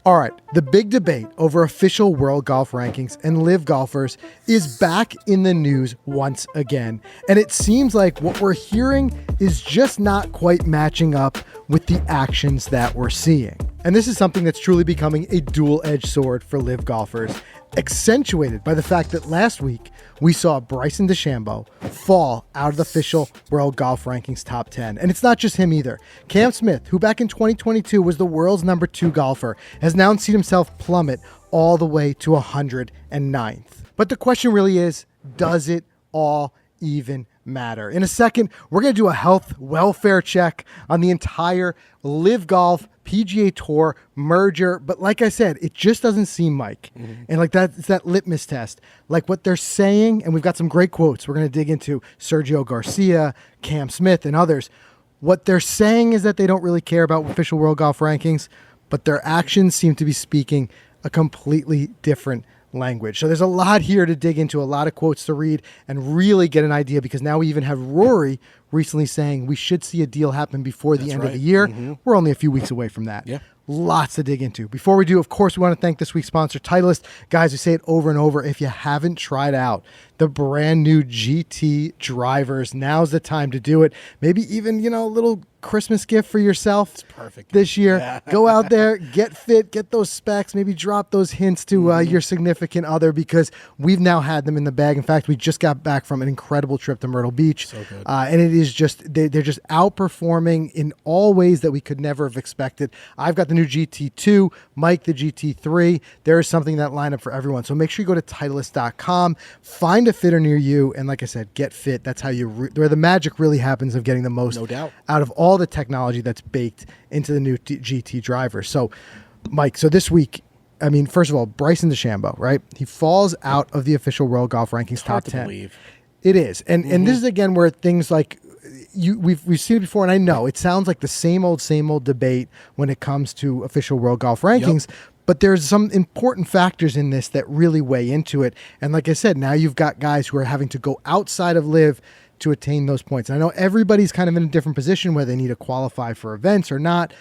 All right, the big debate over official world golf rankings and LIV Golfers is back in the news once again. And it seems like what we're hearing is just not quite matching up with the actions that we're seeing. And this is something that's truly becoming a dual-edged sword for LIV Golfers, accentuated by the fact that last week we saw Bryson DeChambeau fall out of the official World Golf Rankings top 10. And it's not just him either. Cam Smith, who back in 2022 was the world's number 2 golfer, has now seen himself plummet all the way to 109th. But the question really is, does it all even matter? In a second, we're going to do a health welfare check on the entire LIV Golf PGA Tour merger, but like I said, it just doesn't seem, Mike. And like that, it's that litmus test. Like what they're saying, and we've got some great quotes. We're going to dig into Sergio Garcia, Cam Smith, and others. What they're saying is that they don't really care about official world golf rankings, but their actions seem to be speaking a completely different language. So there's a lot here to dig into, a lot of quotes to read and really get an idea, because now we even have Rory recently saying we should see a deal happen before the end of the year. We're only a few weeks away from that. Yeah. Lots to dig into. Before we do, of course, we want to thank this week's sponsor, Titleist. Guys, we say it over and over. If you haven't tried out the brand new GT drivers, now's the time to do it. Maybe even, a little Christmas gift for yourself. It's perfect this year. Yeah. Go out there, get fit, get those specs, maybe drop those hints to your significant other, because we've now had them in the bag. In fact, we just got back from an incredible trip to Myrtle Beach. So good. And it is just, they're just outperforming in all ways that we could never have expected. I've got the new GT2, Mike the GT3. There is something that line up for everyone. So make sure you go to Titleist.com, find a fitter near you, and like I said, get fit. That's how where the magic really happens of getting the most out of all the technology that's baked into the new GT driver. So, Mike, this week, I mean, first of all, Bryson DeChambeau, right? He falls out of the official World Golf Rankings top 10. Believe. It is. And this is, again, where things like, we've seen it before, and I know it sounds like the same old debate when it comes to official World Golf Rankings, but there's some important factors in this that really weigh into it. And like I said, now you've got guys who are having to go outside of LIV to attain those points. And I know everybody's kind of in a different position where they need to qualify for events or not.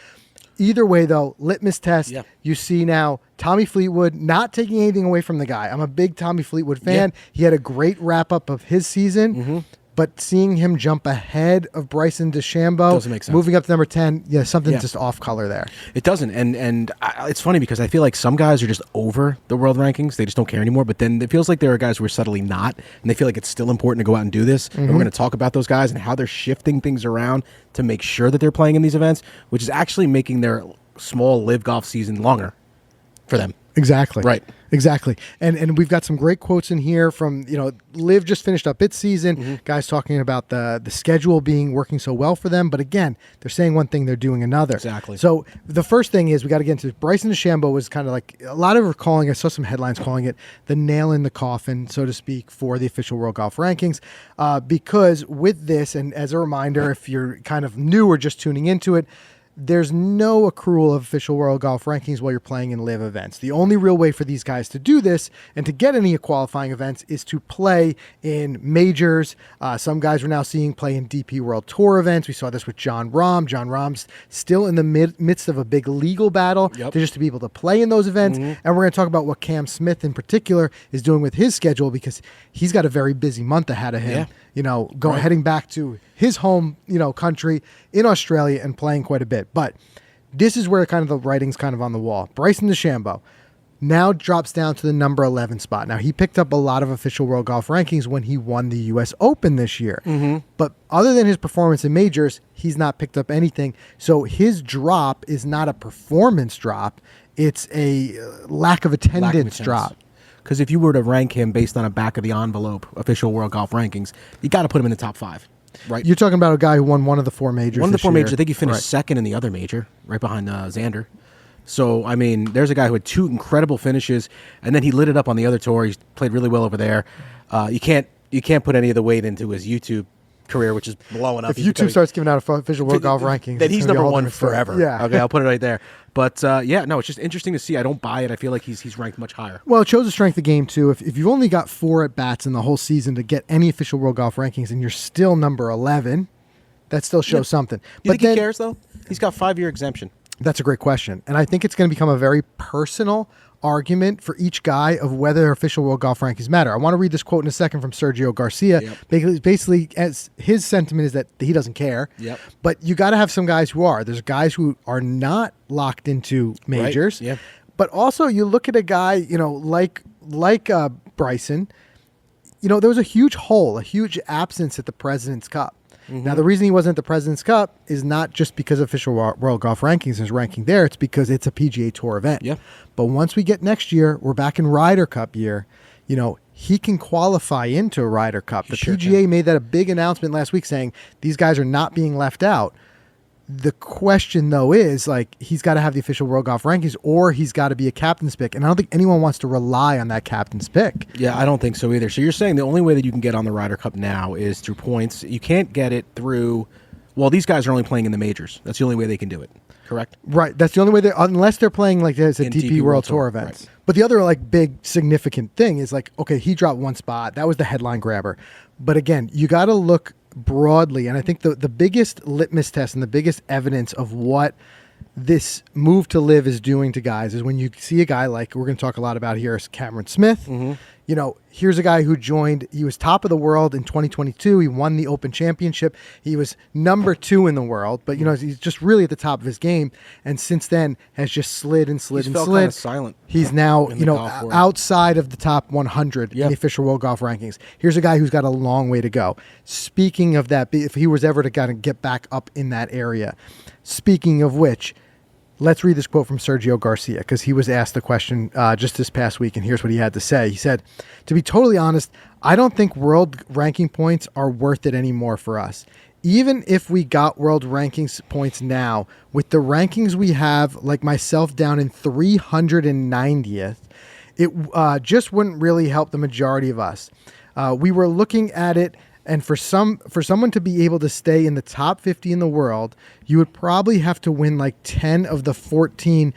Either way, though, litmus test, you see now Tommy Fleetwood, not taking anything away from the guy. I'm a big Tommy Fleetwood fan. He had a great wrap-up of his season. But seeing him jump ahead of Bryson DeChambeau, doesn't make sense. Moving up to number 10, something's just off color there. It doesn't. And it's funny because I feel like some guys are just over the world rankings. They just don't care anymore. But then it feels like there are guys who are subtly not, and they feel like it's still important to go out and do this. And we're going to talk about those guys and how they're shifting things around to make sure that they're playing in these events, which is actually making their small LIV golf season longer for them. Exactly. Right. Exactly. And we've got some great quotes in here from, LIV just finished up its season. Guys talking about the schedule working so well for them. But again, they're saying one thing, they're doing another. Exactly. So the first thing is we got to get into Bryson DeChambeau was kind of like, a lot of them are calling, I saw some headlines calling it the nail in the coffin, so to speak, for the official World Golf Rankings. Because with this, and as a reminder, if you're kind of new or just tuning into it, there's no accrual of official World Golf Rankings while you're playing in LIV events. The only real way for these guys to do this and to get any qualifying events is to play in majors. Some guys we're now seeing play in DP World Tour events. We saw this with Jon Rahm. Jon Rahm's still in the midst of a big legal battle to be able to play in those events. And we're going to talk about what Cam Smith in particular is doing with his schedule, because he's got a very busy month ahead of him. Heading back to his home, country in Australia and playing quite a bit. But this is where kind of the writing's kind of on the wall. Bryson DeChambeau now drops down to the number 11 spot. Now, he picked up a lot of official World Golf Rankings when he won the U.S. Open this year. But other than his performance in majors, he's not picked up anything. So his drop is not a performance drop. It's a lack of attendance drop. Because if you were to rank him based on a back-of-the-envelope official World Golf Rankings, you got to put him in the top 5, right? You're talking about a guy who won one of the 4 majors. One of the 4 majors. I think he finished second in the other major, right behind Xander. So, I mean, there's a guy who had 2 incredible finishes, and then he lit it up on the other tour. He's played really well over there. You can't put any of the weight into his YouTube career, which is blowing up. If YouTube starts giving out official World Golf Rankings, then he's number 1 forever. Yeah. Okay, I'll put it right there. But, it's just interesting to see. I don't buy it. I feel like he's ranked much higher. Well, it shows the strength of the game, too. If you've only got 4 at-bats in the whole season to get any official World Golf Rankings and you're still number 11, that still shows something. You think he cares, though? He's got 5-year exemption. That's a great question. And I think it's going to become a very personal argument for each guy of whether official world golf rankings matter. I want to read this quote in a second from Sergio Garcia. Basically, as his sentiment is that he doesn't care. But you got to have some guys who are. There's guys who are not locked into majors. But also you look at a guy, like Bryson, there was a huge hole, a huge absence at the President's Cup. Now, the reason he wasn't at the President's Cup is not just because of official World Golf Rankings is ranking there. It's because it's a PGA Tour event. But once we get next year, we're back in Ryder Cup year. He can qualify into a Ryder Cup. The PGA made that a big announcement last week saying these guys are not being left out. The question, though, is he's got to have the official World Golf Rankings or he's got to be a captain's pick. And I don't think anyone wants to rely on that captain's pick. Yeah, I don't think so either. So you're saying the only way that you can get on the Ryder Cup now is through points. You can't get it through, these guys are only playing in the majors. That's the only way they can do it, correct? Right. That's the only way, unless they're playing like this at DP World Tour events. Right. But the other big significant thing is okay, he dropped one spot. That was the headline grabber. But again, you got to look broadly, and I think the biggest litmus test and the biggest evidence of what this move to LIV is doing to guys is when you see a guy like we're going to talk a lot about here is Cameron Smith. Here's a guy who joined, he was top of the world in 2022. He won the Open Championship. He was number 2 in the world, but he's just really at the top of his game, and since then has just slid and slid. Kind of silent. He's now outside of the top 100 in the official World Golf Rankings. Here's a guy who's got a long way to go. Speaking of that, if he was ever to kind of get back up in that area, speaking of which, let's read this quote from Sergio Garcia because he was asked the question just this past week, and here's what he had to say. He said, "To be totally honest, I don't think world ranking points are worth it anymore for us. Even if we got world rankings points now, with the rankings we have, like myself down in 390th, it just wouldn't really help the majority of us. We were looking at it, and for someone to be able to stay in the top 50 in the world, you would probably have to win 10 of the 14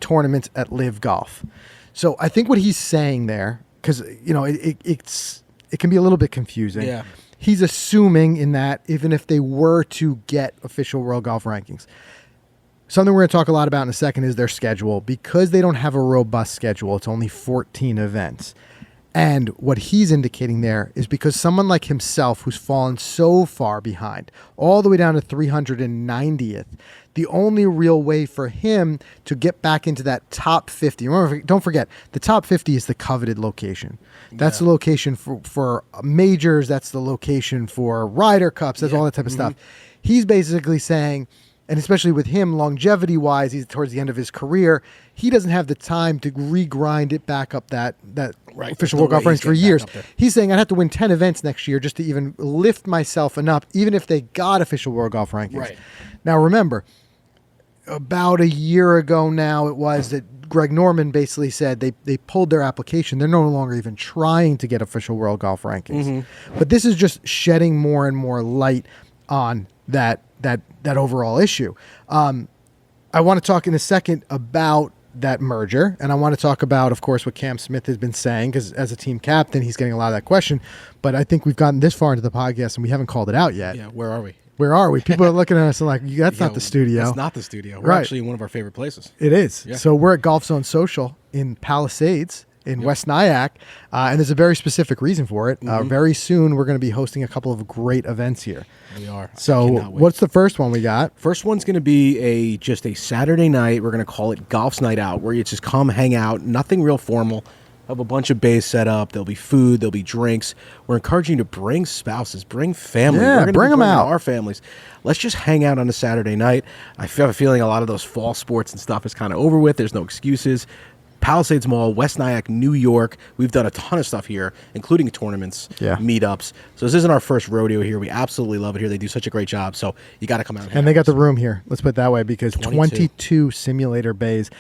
tournaments at LIV Golf." So I think what he's saying there, because it can be a little bit confusing. Yeah. He's assuming in that even if they were to get official World Golf Rankings, something we're going to talk a lot about in a second is their schedule. Because they don't have a robust schedule, it's only 14 events. And what he's indicating there is because someone like himself, who's fallen so far behind, all the way down to 390th, the only real way for him to get back into that top 50, remember, don't forget, the top 50 is the coveted location. That's the location for majors. That's the location for Ryder Cups. That's all that type of stuff. He's basically saying, and especially with him, longevity-wise, he's towards the end of his career, he doesn't have the time to re-grind it back up that official World Golf Rankings for years. He's saying I'd have to win 10 events next year just to even lift myself enough, even if they got official World Golf Rankings. Right. Now, remember, about a year ago now it was that Greg Norman basically said they pulled their application. They're no longer even trying to get official World Golf Rankings. But this is just shedding more and more light on that overall issue. I want to talk in a second about that merger, and I want to talk about, of course, what Cam Smith has been saying, because as a team captain, he's getting a lot of that question. But I think we've gotten this far into the podcast, and we haven't called it out yet. Yeah, where are we? Where are we? People are looking at us and that's not the studio. It's not the studio. We're actually in one of our favorite places. It is. Yeah. So we're at Golf Zone Social in Palisades in West Nyack, and there's a very specific reason for it. Very soon, we're going to be hosting a couple of great events here. We are. So what's the first one we got? First one's going to be just a Saturday night. We're going to call it Golf's Night Out, where you just come hang out. Nothing real formal. Have a bunch of bays set up. There'll be food. There'll be drinks. We're encouraging you to bring spouses, bring family. Yeah, bring them out. Our families. Let's just hang out on a Saturday night. I have a feeling a lot of those fall sports and stuff is kind of over with. There's no excuses. Palisades Mall, West Nyack, New York. We've done a ton of stuff here, including tournaments, meetups. So this isn't our first rodeo here. We absolutely love it here. They do such a great job. So you got to come out. And they got the room here. Let's put it that way, because 22 simulator bays.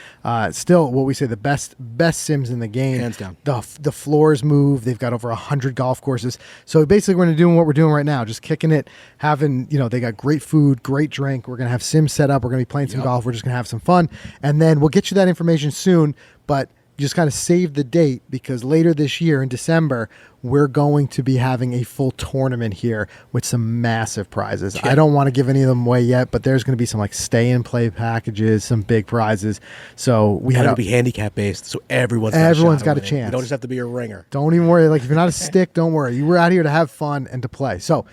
Still, what we say, the best sims in the game. Hands down. The floors move. They've got over 100 golf courses. So basically, we're going to do what we're doing right now, just kicking it, having, they got great food, great drink. We're going to have sims set up. We're going to be playing some golf. We're just going to have some fun. And then we'll get you that information soon. But just kind of save the date, because later this year in December, we're going to be having a full tournament here with some massive prizes. I don't want to give any of them away yet, but there's going to be some like stay and play packages, some big prizes. So it'll be handicap based, so everyone's got a chance. You don't just have to be a ringer. Don't even worry. Like, if you're not a stick, don't worry. You were out here to have fun and to play. So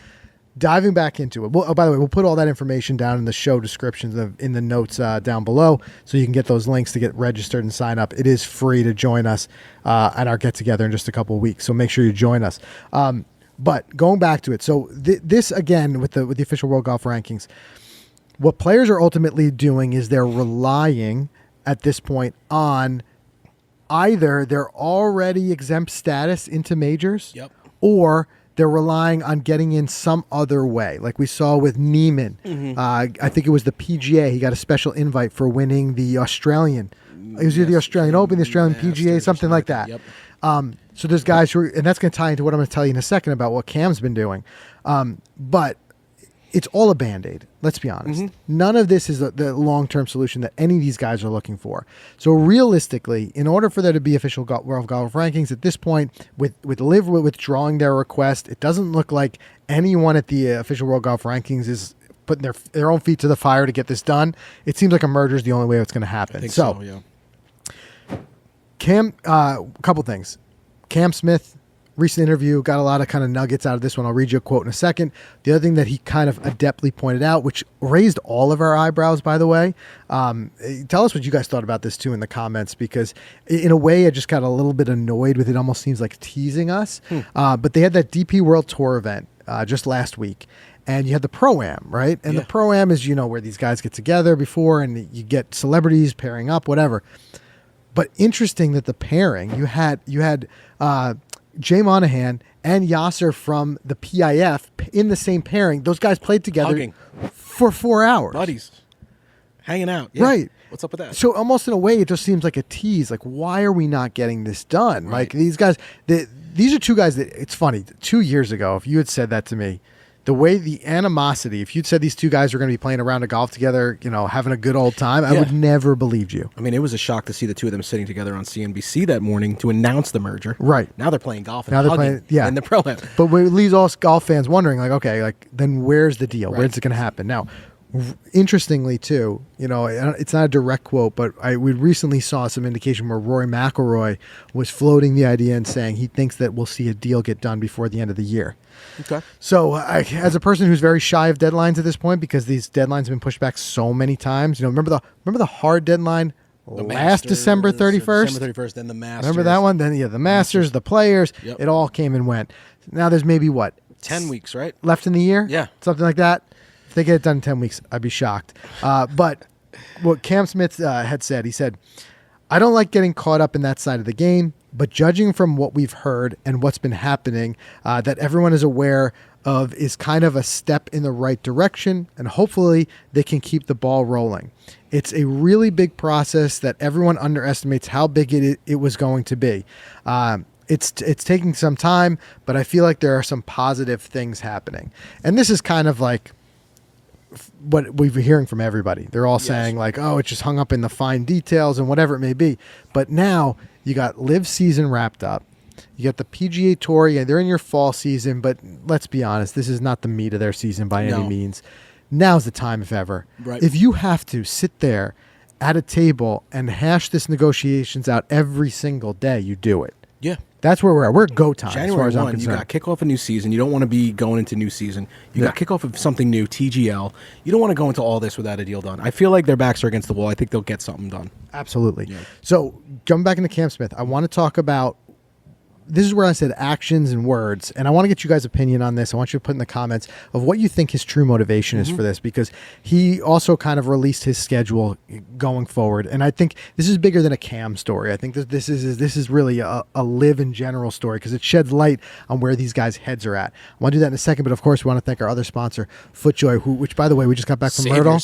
diving back into it. Well, by the way, we'll put all that information down in the show descriptions in the notes down below, so you can get those links to get registered and sign up. It is free to join us at our get together in just a couple of weeks. So make sure you join us. But going back to it, so this again with the official World Golf Rankings, what players are ultimately doing is they're relying at this point on either their already exempt status into majors, or they're relying on getting in some other way. Like we saw with Neiman. I think it was the PGA. He got a special invite for winning the Australian. It was either the Australian Open, the Australian PGA, something like that. So there's guys who are, and that's going to tie into what I'm going to tell you in a second about what Cam's been doing. But it's all a Band-Aid. Let's be honest. None of this is the long-term solution that any of these guys are looking for. So realistically, in order for there to be official World Golf Rankings at this point, with LIV withdrawing their request, it doesn't look like anyone at the official World Golf Rankings is putting their own feet to the fire to get this done. It seems like a merger is the only way it's going to happen. I think so, yeah. Cam, a couple things. Cam Smith, recent interview, got a lot of kind of nuggets out of this one. I'll read you a quote in a second. The other thing that he kind of adeptly pointed out, which raised all of our eyebrows, by the way, tell us what you guys thought about this too in the comments, because in a way I just got a little bit annoyed with it. Almost seems like teasing us. But they had that DP World Tour event just last week. And you had the Pro-Am, right? And the Pro-Am is, where these guys get together before and you get celebrities pairing up, whatever. But interesting that the pairing, you had Jay Monahan and Yasser from the PIF in the same pairing. Those guys played together for 4 hours. Buddies. Hanging out. Yeah. Right. What's up with that? So almost in a way, it just seems like a tease. Like, why are we not getting this done? Right. Like, these guys, these are two guys that, it's funny, 2 years ago, if you had said that to me, the way the animosity, if you'd said these two guys were going to be playing a round of golf together, having a good old time, I would never believed you. I mean, it was a shock to see the two of them sitting together on CNBC that morning to announce the merger. Right. Now they're playing golf and now they're playing, in the Pro-Am. But it leaves all golf fans wondering, like, okay, like, then where's the deal? Right. Where's it going to happen? Now, interestingly, too, it's not a direct quote, but we recently saw some indication where Rory McIlroy was floating the idea and saying he thinks that we'll see a deal get done before the end of the year. Okay. So, as a person who's very shy of deadlines at this point, because these deadlines have been pushed back so many times, remember the hard deadline last December 31st? December 31st, then the Masters. Remember that one? Then the Masters, the Players, it all came and went. Now there's maybe 10 weeks, right? Left in the year? Yeah. Something like that. If they get it done in 10 weeks, I'd be shocked. But what Cam Smith had said, he said, I don't like getting caught up in that side of the game, but judging from what we've heard and what's been happening, that everyone is aware of is kind of a step in the right direction, and hopefully they can keep the ball rolling. It's a really big process that everyone underestimates how big it was going to be. It's taking some time, but I feel like there are some positive things happening. And this is kind of like what we've been hearing from everybody. They're all saying like, oh, it's just hung up in the fine details and whatever it may be. But now you got LIV season wrapped up. You got the PGA Tour. Yeah, they're in your fall season, but let's be honest, this is not the meat of their season by any means. Now's the time, if ever. Right. If you have to sit there at a table and hash this negotiations out every single day, you do it. Yeah. That's where we're at. We're at go time. January as far as 1, I'm concerned. you got kickoff a new season. You don't want to be going into new season. You got kickoff of something new, TGL. You don't want to go into all this without a deal done. I feel like their backs are against the wall. I think they'll get something done. Absolutely. Yeah. So, jumping back into Cam Smith, I want to talk about, this is where I said actions and words, and I want to get you guys' opinion on this. I want you to put in the comments of what you think his true motivation is for this, because he also kind of released his schedule going forward, and I think this is bigger than a Cam story. I think that this is really a LIV in general story, because it sheds light on where these guys' heads are at. I want to do that in a second, but of course we want to thank our other sponsor, FootJoy, which by the way, we just got back from Myrtle.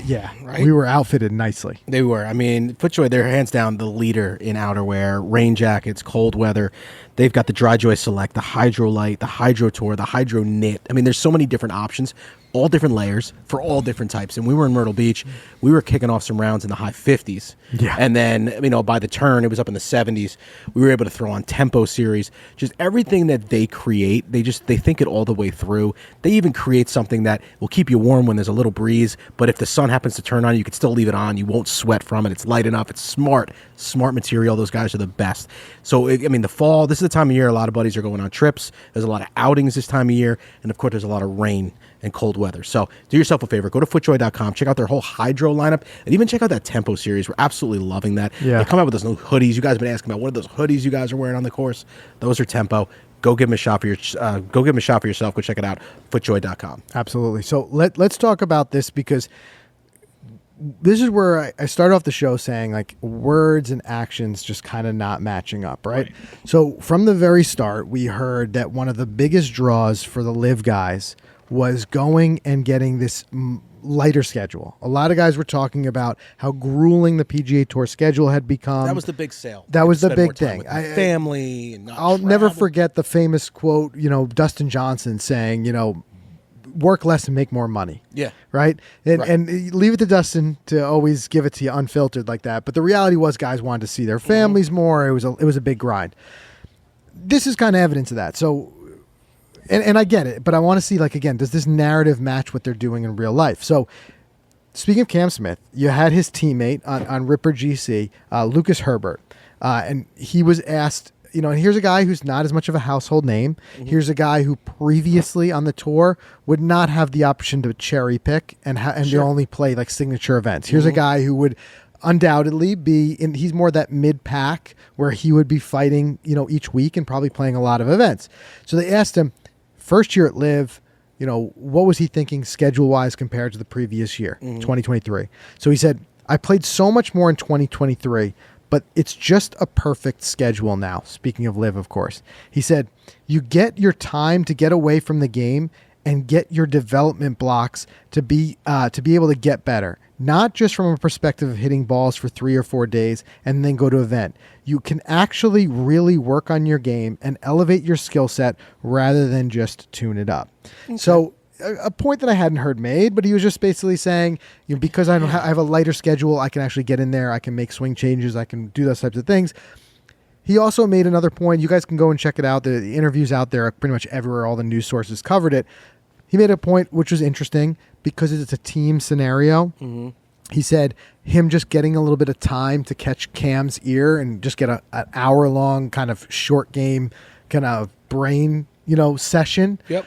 Yeah, right? We were outfitted nicely. They were. I mean, FootJoy, they're hands down the leader in outerwear, rain jackets, cold weather. They've got the Dry Joy Select, the Hydro Light, the Hydro Tour, the Hydro Knit. I mean, there's so many different options. all different layers for all different types. And we were in Myrtle Beach. We were kicking off some rounds in the high 50s. Yeah. And then, by the turn, it was up in the 70s. We were able to throw on tempo series. Just everything that they create, they think it all the way through. They even create something that will keep you warm when there's a little breeze. But if the sun happens to turn on, you can still leave it on. You won't sweat from it. It's light enough. It's smart material. Those guys are the best. So, the fall, this is the time of year a lot of buddies are going on trips. There's a lot of outings this time of year. And, of course, there's a lot of rain and cold weather. So do yourself a favor. Go to FootJoy.com. Check out their whole hydro lineup. And even check out that tempo series. We're absolutely loving that. Yeah. They come out with those new hoodies. You guys have been asking about what are those hoodies you guys are wearing on the course. Those are tempo. Go give them a shot for yourself. Go check it out. FootJoy.com. Absolutely. So let's talk about this, because this is where I started off the show saying, like, words and actions just kind of not matching up, right? So from the very start, we heard that one of the biggest draws for the LIV guys was going and getting this lighter schedule. A lot of guys were talking about how grueling the PGA Tour schedule had become. That was the big sale. That was the big thing. Family. And I'll never forget the famous quote, Dustin Johnson saying, work less and make more money. Yeah. Right? And leave it to Dustin to always give it to you unfiltered like that. But the reality was guys wanted to see their families more. It was a big grind. This is kind of evidence of that. So, and I get it, but I want to see, like, again, does this narrative match what they're doing in real life? So, speaking of Cam Smith, you had his teammate on Ripper GC, Lucas Herbert, and he was asked, and here's a guy who's not as much of a household name. Mm-hmm. Here's a guy who previously on the tour would not have the option to cherry pick and to only play like signature events. Here's a guy who would undoubtedly he's more that mid-pack where he would be fighting, each week and probably playing a lot of events. So they asked him, first year at LIV, what was he thinking schedule-wise compared to the previous year, 2023? So he said, I played so much more in 2023, but it's just a perfect schedule now. Speaking of LIV, of course. He said, you get your time to get away from the game and get your development blocks to be able to get better. Not just from a perspective of hitting balls for 3 or 4 days and then go to an event. You can actually really work on your game and elevate your skill set rather than just tune it up. Okay. So a point that I hadn't heard made, but he was just basically saying, because I have a lighter schedule, I can actually get in there, I can make swing changes, I can do those types of things. He also made another point. You guys can go and check it out. The interviews out there are pretty much everywhere. All the news sources covered it. He made a point which was interesting because it's a team scenario. Mm-hmm. He said him just getting a little bit of time to catch Cam's ear and just get an hour-long kind of short game kind of brain, session. Yep.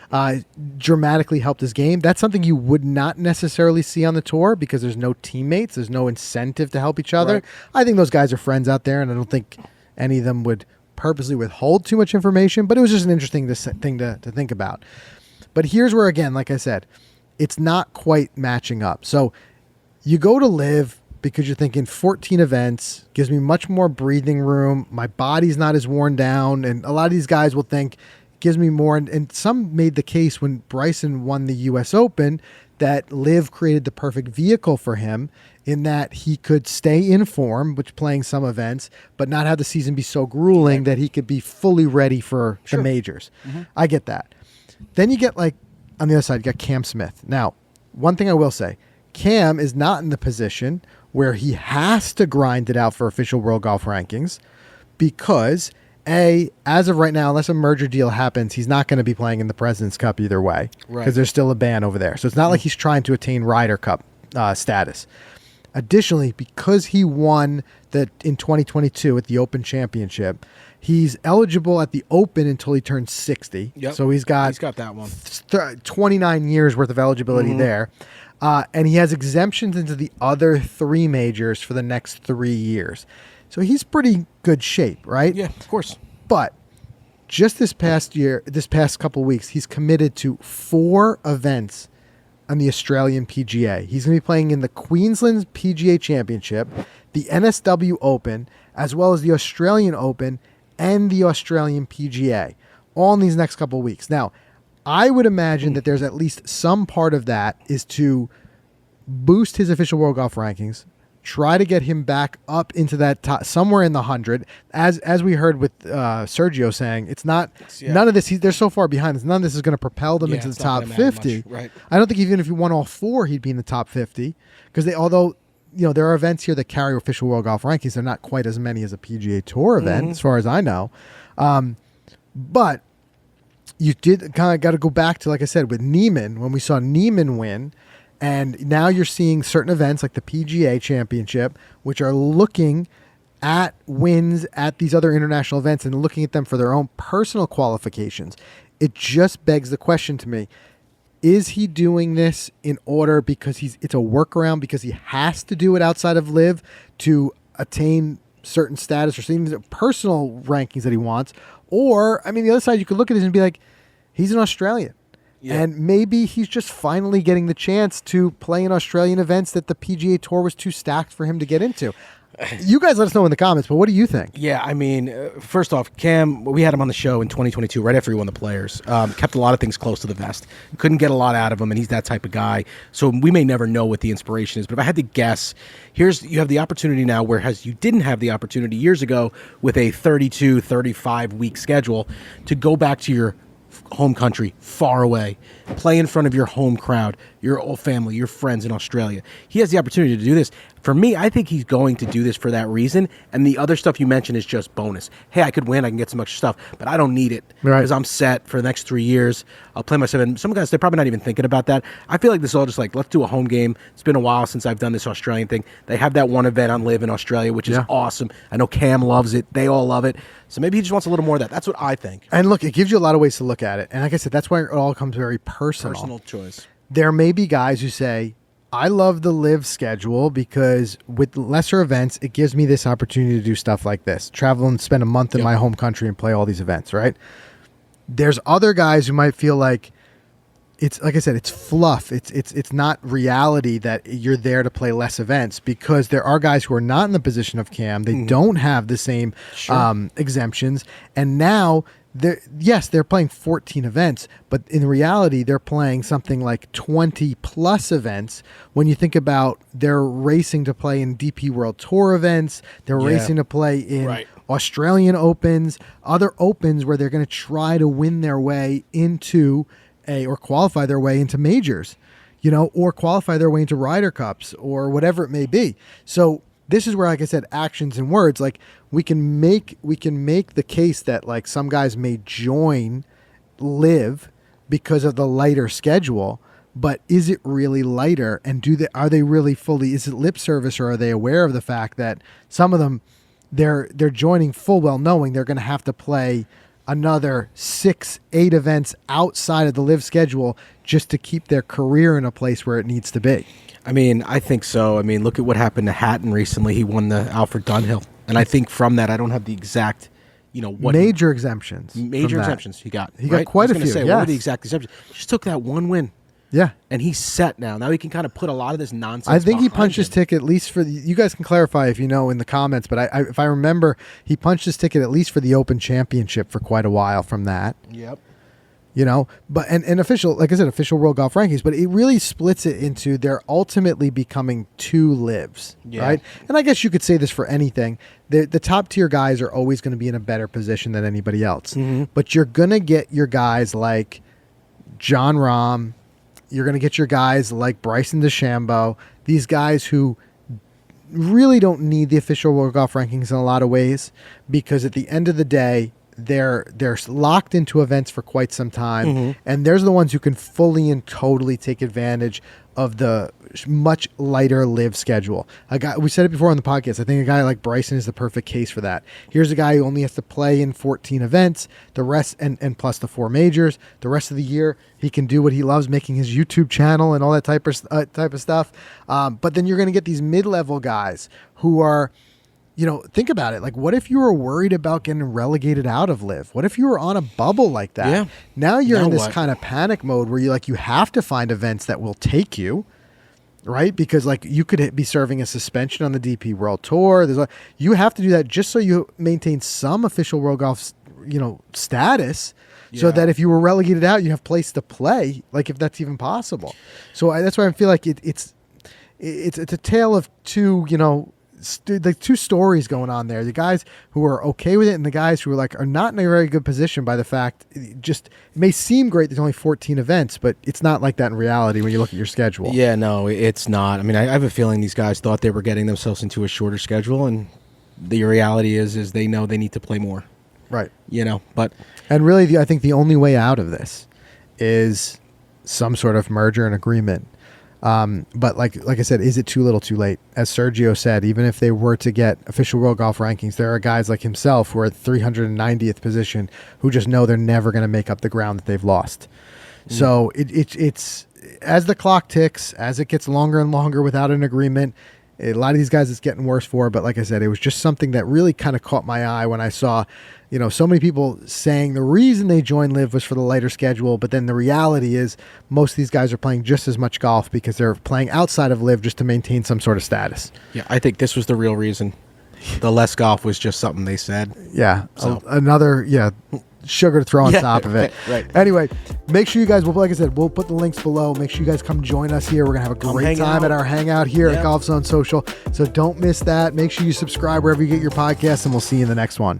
Dramatically helped his game. That's something you would not necessarily see on the tour because there's no teammates. There's no incentive to help each other. Right. I think those guys are friends out there, and I don't think any of them would purposely withhold too much information, but it was just an interesting thing to think about. But here's where, again, like I said, it's not quite matching up. So you go to LIV because you're thinking 14 events gives me much more breathing room. My body's not as worn down. And a lot of these guys will think it gives me more. And some made the case when Bryson won the U.S. Open that LIV created the perfect vehicle for him in that he could stay in form, which playing some events, but not have the season be so grueling that he could be fully ready for the majors. Mm-hmm. I get that. Then you get, like, on the other side, you got Cam Smith. Now, one thing I will say, Cam is not in the position where he has to grind it out for official World Golf Rankings because, as of right now, unless a merger deal happens, he's not going to be playing in the President's Cup either way because there's still a ban over there. So it's not like he's trying to attain Ryder Cup status. Additionally, because he won in 2022 at the Open Championship, he's eligible at the Open until he turns 60. Yep. So he's got that one. 29 years worth of eligibility there. And he has exemptions into the other 3 majors for the next 3 years. So he's pretty good shape, right? Yeah, of course. But just this past couple weeks, he's committed to 4 events on the Australian PGA. He's going to be playing in the Queensland PGA Championship, the NSW Open, as well as the Australian Open and the Australian PGA, all in these next couple of weeks. Now, I would imagine that there's at least some part of that is to boost his official World Golf Rankings, try to get him back up into that top, somewhere in the 100. As we heard with Sergio saying, it's not none of this. They're so far behind. None of this is going to propel them into the top 50. Right. I don't think even if he won all 4, he'd be in the top 50 because although there are events here that carry official world golf rankings. They're not quite as many as a PGA Tour event, as far as I know. But you did kind of got to go back to, like I said, with Neiman, when we saw Neiman win. And now you're seeing certain events like the PGA Championship, which are looking at wins at these other international events and looking at them for their own personal qualifications. It just begs the question to me, is he doing this in order because it's a workaround because he has to do it outside of LIV to attain certain status or certain personal rankings that he wants? Or, I mean, the other side, you could look at this and be like, he's an Australian. Yeah. And maybe he's just finally getting the chance to play in Australian events that the PGA Tour was too stacked for him to get into. You guys let us know in the comments, but what do you think? Yeah, I mean, first off, Cam, we had him on the show in 2022, right after he won the Players. Kept a lot of things close to the vest. Couldn't get a lot out of him, and he's that type of guy. So we may never know what the inspiration is. But if I had to guess, you have the opportunity now, whereas you didn't have the opportunity years ago with a 32, 35-week schedule to go back to your home country, far away, play in front of your home crowd, your old family, your friends in Australia. He has the opportunity to do this. For me, I think he's going to do this for that reason, and the other stuff you mentioned is just bonus. Hey, I could win, I can get some extra stuff, but I don't need it because I'm set for the next 3 years. I'll play myself. And some guys, they're probably not even thinking about that. I feel like this is all just like, let's do a home game. It's been a while since I've done this Australian thing. They have that one event on LIV in Australia, which is awesome. I know Cam loves it. They all love it. So maybe he just wants a little more of that. That's what I think. And look, it gives you a lot of ways to look at it. And like I said, that's why it all comes very personal. Personal choice. There may be guys who say, I love the LIV schedule because with lesser events, it gives me this opportunity to do stuff like this. Travel and spend a month in my home country and play all these events, right? There's other guys who might feel like it's, like I said, it's fluff. It's not reality that you're there to play less events because there are guys who are not in the position of Cam. They don't have the same exemptions. And now they're playing 14 events, but in reality, they're playing something like 20 plus events. When you think about they're racing to play in DP World Tour events, they're racing to play in Australian Opens, other Opens where they're going to try to win their way into or qualify their way into majors, or qualify their way into Ryder Cups or whatever it may be. So this is where, like I said, actions and words, like we can make the case that like some guys may join LIV because of the lighter schedule, but is it really lighter? And are they really fully? Is it lip service, or are they aware of the fact that some of them they're joining full well knowing they're going to have to play another 6-8 events outside of the LIV schedule just to keep their career in a place where it needs to be? I mean, I think so. I mean, look at what happened to Hatton recently. He won the Alfred Dunhill. And I think from that, I don't have the exact, what major exemptions. Major exemptions he got. He got quite a few. What were the exact exemptions? He just took that one win. Yeah. And he's set now. Now he can kind of put a lot of this nonsense I think he punched him. his ticket at least for you guys can clarify if you know in the comments, but if I remember, he punched his ticket at least for the Open Championship for quite a while from that. Yep. But and official, like I said, official World Golf Rankings, but it really splits it into they're ultimately becoming 2 LIVs, right? And I guess you could say this for anything. The top tier guys are always going to be in a better position than anybody else. But you're going to get your guys like John Rahm. You're going to get your guys like Bryson DeChambeau, these guys who really don't need the official World Golf Rankings in a lot of ways because at the end of the day, they're locked into events for quite some time, and there's the ones who can fully and totally take advantage of the much lighter LIV schedule. We said it before on the podcast. I think a guy like Bryson is the perfect case for that. Here's a guy who only has to play in 14 events, the rest and plus the 4 majors. The rest of the year, he can do what he loves, making his YouTube channel and all that type of stuff. But then you're going to get these mid-level guys who are, think about it. Like, what if you were worried about getting relegated out of LIV? What if you were on a bubble like that? Yeah. Now you're in this kind of panic mode where you have to find events that will take you, right? Because like you could be serving a suspension on the DP World Tour. You have to do that just so you maintain some official World Golf, status. So that if you were relegated out, you have place to play, like if that's even possible. So that's why I feel like it's it's a tale of two, like two stories going on there. The guys who are okay with it and the guys who are not in a very good position by the fact it may seem great. There's only 14 events, but it's not like that in reality when you look at your schedule. Yeah, no, it's not. I mean, I have a feeling these guys thought they were getting themselves into a shorter schedule, and the reality is they know they need to play more. Right. And really, I think the only way out of this is some sort of merger and agreement. But like I said, is it too little too late? As Sergio said, even if they were to get official world golf rankings, there are guys like himself who are at 390th position who just know they're never going to make up the ground that they've lost. So it's as the clock ticks, as it gets longer and longer without an agreement, a lot of these guys it's getting worse for. But like I said, it was just something that really kind of caught my eye when I saw, so many people saying the reason they joined LIV was for the lighter schedule. But then the reality is most of these guys are playing just as much golf because they're playing outside of LIV just to maintain some sort of status. Yeah, I think this was the real reason. The less golf was just something they said. Yeah. So. Another, sugar to throw on top of it. Right. Anyway, make sure you guys, like I said, we'll put the links below. Make sure you guys come join us here. We're going to have a great time at our hangout here at Golf Zone Social. So don't miss that. Make sure you subscribe wherever you get your podcasts, and we'll see you in the next one.